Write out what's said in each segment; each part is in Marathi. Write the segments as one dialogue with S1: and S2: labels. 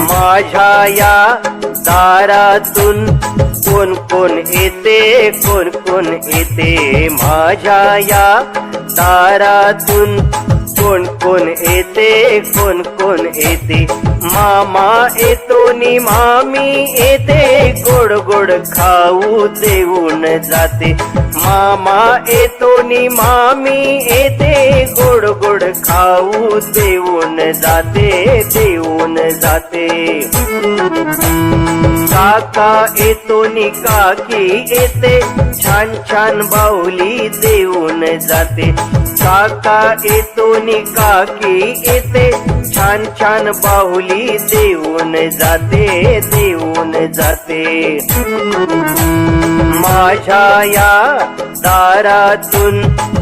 S1: माझ्या या दारातून कोण कोण येते, कोण कोण येते. माझ्या या दारातून कोण कोण येते, कोण कोण येते. मामा येतो नि मामी येते, गोड गोड खाऊ देऊन जाते. मामा येतो नि मामी येते, गोड गोड खाऊ देऊन जाते, देऊन जाते. काका येतो नि काकी येते, छान छान बाहुली देऊन जाते. काका येतो नि काकी येते, छान छान बाहुली देऊन जाते, देऊन जाते. माझ्या या दारातून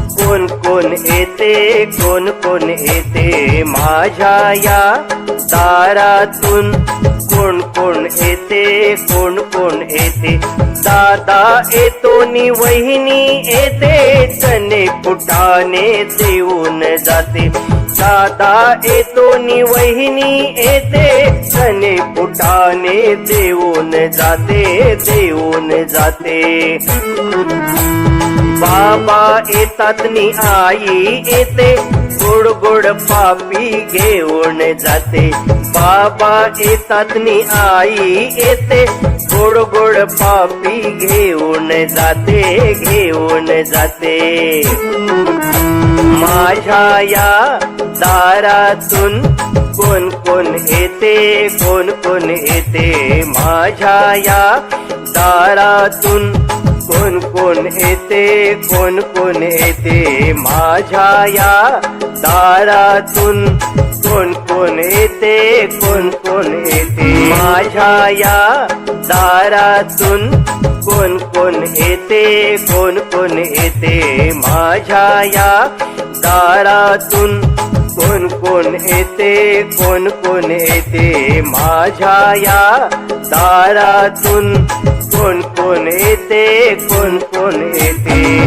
S1: कोण कोण येते, कोण कोण येते. माझ्या या दारातून कोण कोण येते, कोण कोण येते. दादा येतो नि वहिनी येते, चणे फुटाणे देऊन जाते. दादा येतो नि वहिनी येते, चणे फुटाणे देऊन जाते, देऊन जाते. बाबा येतात नि आई येते, गोड गोड पापी घेऊन जाते. बाबा येतात नि आई येते, गोड गोड पापी घेऊन जाते, घेऊन जाते. माझ्या या दारातून कोण कोण येते, कोण कोण येते. माझ्या या दारातून कोण कोण येते, कोण कोण येते. माझ्या या दारातून कोण कोण येते, कोण कोण येते. माझ्या या दारातून कोण कोण येते, कोण कोण येते. माझ्या या दारातून कोण कोण येते, कोण कोण येते. माझ्या या दारातून कोण कोण येते, कोण कोण येते.